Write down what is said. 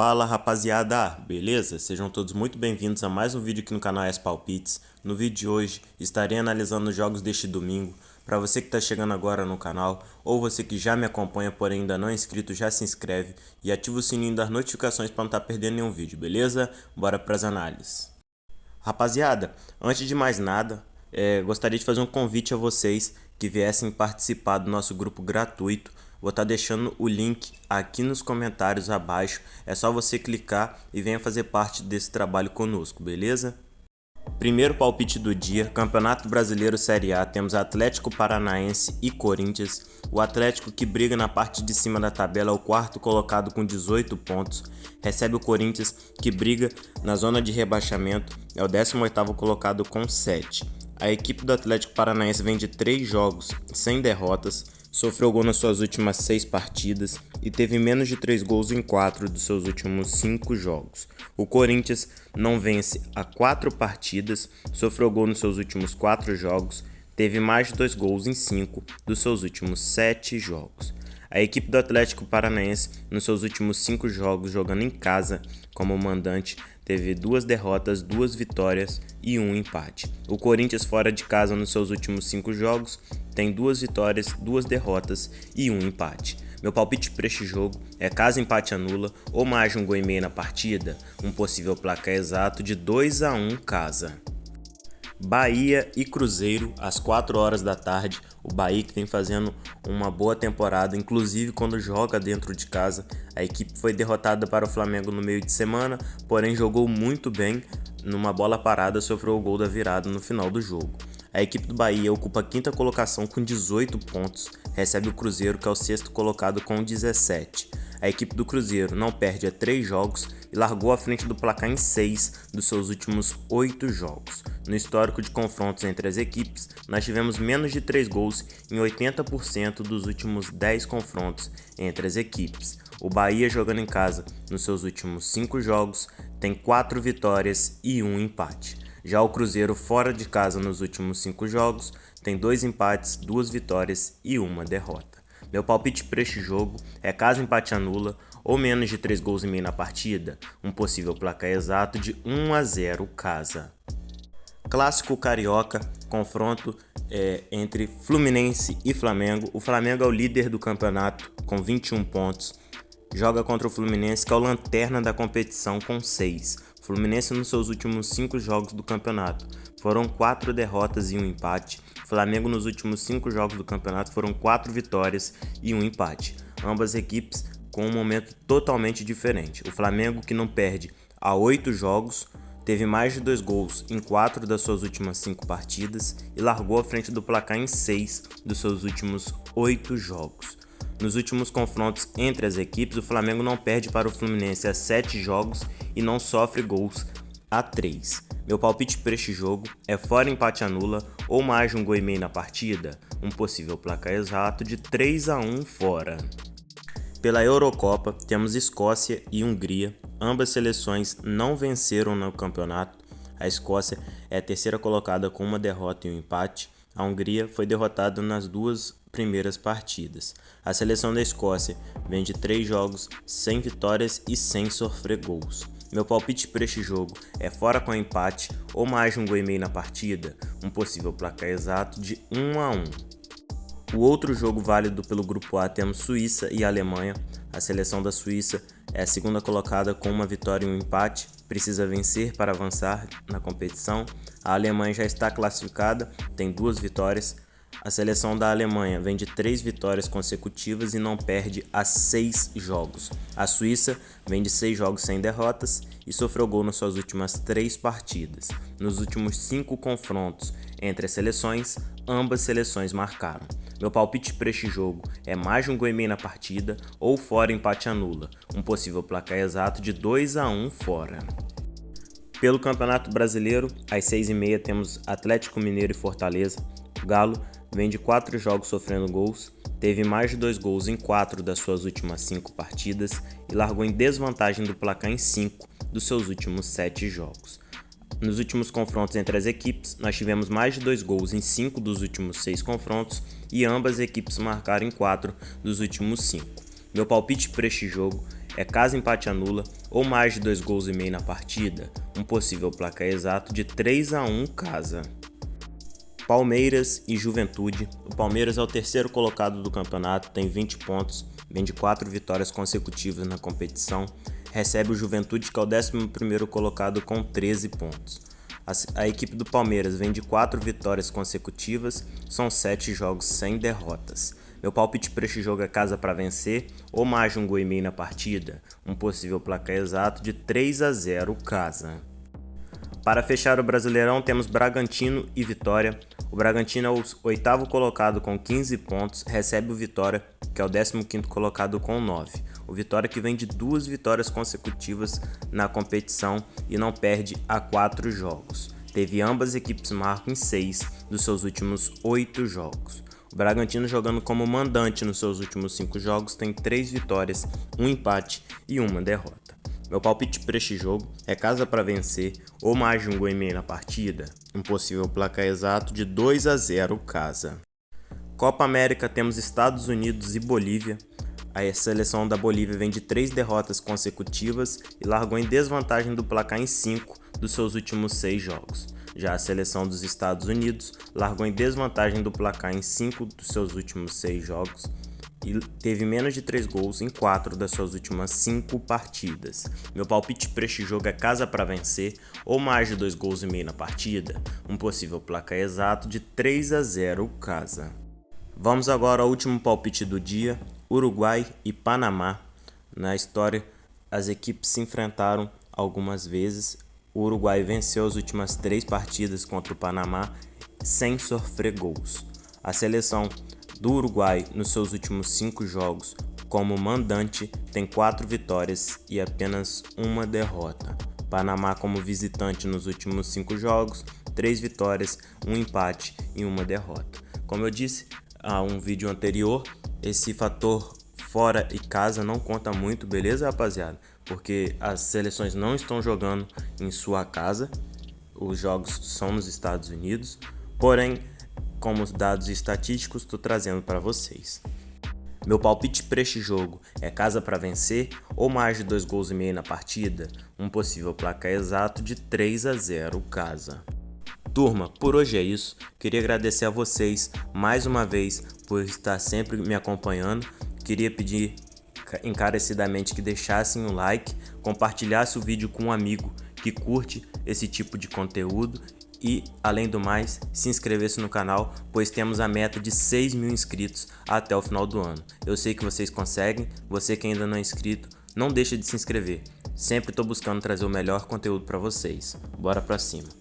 Fala rapaziada, beleza? Sejam todos muito bem-vindos a mais um vídeo aqui no canal ES Palpites. No vídeo de hoje estarei analisando os jogos deste domingo. Para você que está chegando agora no canal ou você que já me acompanha porém ainda não é inscrito, já se inscreve e ativa o sininho das notificações para não estar perdendo nenhum vídeo, beleza? Bora para as análises. Rapaziada, antes de mais nada, gostaria de fazer um convite a vocês que viessem participar do nosso grupo gratuito. Vou estar deixando o link aqui nos comentários abaixo. É só você clicar e venha fazer parte desse trabalho conosco, beleza? Primeiro palpite do dia, Campeonato Brasileiro Série A, temos Atlético Paranaense e Corinthians. O Atlético, que briga na parte de cima da tabela, é o quarto colocado com 18 pontos. Recebe o Corinthians, que briga na zona de rebaixamento, é o 18º colocado com 7. A equipe do Atlético Paranaense vem de 3 jogos sem derrotas, sofreu gol nas suas últimas 6 partidas e teve menos de 3 gols em 4 dos seus últimos 5 jogos. O Corinthians não vence há 4 partidas, sofreu gol nos seus últimos 4 jogos, teve mais de 2 gols em 5 dos seus últimos 7 jogos. A equipe do Atlético Paranaense, nos seus últimos 5 jogos jogando em casa como mandante, teve 2 derrotas, 2 vitórias e 1 empate. O Corinthians, fora de casa nos seus últimos 5 jogos, tem 2 vitórias, 2 derrotas e 1 empate. Meu palpite para este jogo é caso empate anula ou mais de 1,5 gols na partida, um possível placar exato de 2-1 casa. Bahia e Cruzeiro às 4 horas da tarde. O Bahia que vem fazendo uma boa temporada, inclusive quando joga dentro de casa. A equipe foi derrotada para o Flamengo no meio de semana, porém jogou muito bem. Numa bola parada, sofreu o gol da virada no final do jogo. A equipe do Bahia ocupa a 5ª colocação com 18 pontos, recebe o Cruzeiro, que é o 6º colocado com 17. A equipe do Cruzeiro não perde há 3 jogos e largou à frente do placar em 6 dos seus últimos 8 jogos. No histórico de confrontos entre as equipes, nós tivemos menos de 3 gols em 80% dos últimos 10 confrontos entre as equipes. O Bahia, jogando em casa nos seus últimos 5 jogos, tem 4 vitórias e 1 empate. Já o Cruzeiro, fora de casa nos últimos 5 jogos, tem 2 empates, 2 vitórias e 1 derrota. Meu palpite para este jogo é caso empate anula ou menos de 3,5 gols na partida, um possível placar exato de 1-0 casa. Clássico carioca, confronto entre Fluminense e Flamengo. O Flamengo é o líder do campeonato com 21 pontos. Joga contra o Fluminense, que é o lanterna da competição, com 6. Fluminense, nos seus últimos 5 jogos do campeonato, foram 4 derrotas e 1 empate. Flamengo, nos últimos 5 jogos do campeonato, foram 4 vitórias e 1 empate. Ambas equipes com um momento totalmente diferente. O Flamengo, que não perde há 8 jogos, teve mais de 2 gols em 4 das suas últimas 5 partidas e largou à frente do placar em 6 dos seus últimos 8 jogos. Nos últimos confrontos entre as equipes, o Flamengo não perde para o Fluminense há 7 jogos e não sofre gols há 3. Meu palpite para este jogo é fora empate anula ou mais de 1,5 gols na partida, um possível placar exato de 3-1 fora. Pela Eurocopa, temos Escócia e Hungria. Ambas seleções não venceram no campeonato. A Escócia é a 3ª colocada com 1 derrota e 1 empate. A Hungria foi derrotada nas 2 primeiras partidas. A seleção da Escócia vem de 3 jogos sem vitórias e sem sofrer gols. Meu palpite para este jogo é fora com empate ou mais de 1,5 gols na partida, um possível placar exato de 1-1. O outro jogo válido pelo grupo A, temos Suíça e Alemanha. A seleção da Suíça é a 2ª colocada com 1 vitória e 1 empate, precisa vencer para avançar na competição. A Alemanha já está classificada, tem 2 vitórias. A seleção da Alemanha vem de 3 vitórias consecutivas e não perde há 6 jogos. A Suíça vem de 6 jogos sem derrotas e sofreu gol nas suas últimas 3 partidas. Nos últimos 5 confrontos entre as seleções, ambas seleções marcaram. Meu palpite para este jogo é mais de 1,5 gols na partida ou fora empate anula, um possível placar exato de 2-1 fora. Pelo Campeonato Brasileiro, às 6h30 temos Atlético Mineiro e Fortaleza. O Galo vem de 4 jogos sofrendo gols, teve mais de 2 gols em 4 das suas últimas 5 partidas e largou em desvantagem do placar em 5 dos seus últimos 7 jogos. Nos últimos confrontos entre as equipes, nós tivemos mais de 2 gols em 5 dos últimos 6 confrontos e ambas equipes marcaram em 4 dos últimos 5. Meu palpite para este jogo é casa, empate, anula ou mais de 2 gols e meio na partida. Um possível placar exato de 3-1 casa. Palmeiras e Juventude. O Palmeiras é o terceiro colocado do campeonato, tem 20 pontos, vem de 4 vitórias consecutivas na competição. Recebe o Juventude, que é o 11º colocado com 13 pontos. A equipe do Palmeiras vem de 4 vitórias consecutivas, são 7 jogos sem derrotas. Meu palpite para este jogo é casa para vencer ou mais de 1 gol e meio na partida. Um possível placar exato de 3-0 casa. Para fechar o Brasileirão, temos Bragantino e Vitória. O Bragantino é o 8º colocado com 15 pontos, recebe o Vitória, que é o 15º colocado com 9. O Vitória que vem de 2 vitórias consecutivas na competição e não perde há 4 jogos. Teve ambas equipes marcam em 6 dos seus últimos 8 jogos. O Bragantino, jogando como mandante nos seus últimos 5 jogos, tem 3 vitórias, 1 empate e 1 derrota. Meu palpite para este jogo é casa para vencer ou mais de 1 gol e meio na partida. Um possível placar exato de 2-0 casa. Copa América, temos Estados Unidos e Bolívia. A seleção da Bolívia vem de 3 derrotas consecutivas e largou em desvantagem do placar em 5 dos seus últimos 6 jogos. Já a seleção dos Estados Unidos largou em desvantagem do placar em 5 dos seus últimos 6 jogos e teve menos de 3 gols em 4 das suas últimas 5 partidas. Meu palpite para este jogo é casa para vencer ou mais de 2 gols e meio na partida. Um possível placar exato de 3-0 casa. Vamos agora ao último palpite do dia. Uruguai e Panamá. Na história, as equipes se enfrentaram algumas vezes. O Uruguai venceu as últimas 3 partidas contra o Panamá sem sofrer gols. A seleção do Uruguai, nos seus últimos 5 jogos como mandante, tem 4 vitórias e apenas 1 derrota. Panamá, como visitante, nos últimos 5 jogos, 3 vitórias, 1 empate e 1 derrota. Como eu disse a um vídeo anterior, esse fator fora e casa não conta muito, beleza, rapaziada? Porque as seleções não estão jogando em sua casa, os jogos são nos Estados Unidos, porém, como dados estatísticos, estou trazendo para vocês. Meu palpite para este jogo é casa para vencer ou mais de 2 gols e meio na partida, um possível placar exato de 3-0 casa. Turma, por hoje é isso. Queria agradecer a vocês mais uma vez por estar sempre me acompanhando. Queria pedir encarecidamente que deixassem um like, compartilhassem o vídeo com um amigo que curte esse tipo de conteúdo e, além do mais, se inscrevesse no canal, pois temos a meta de 6.000 inscritos até o final do ano. Eu sei que vocês conseguem, você que ainda não é inscrito, não deixa de se inscrever. Sempre estou buscando trazer o melhor conteúdo para vocês. Bora pra cima!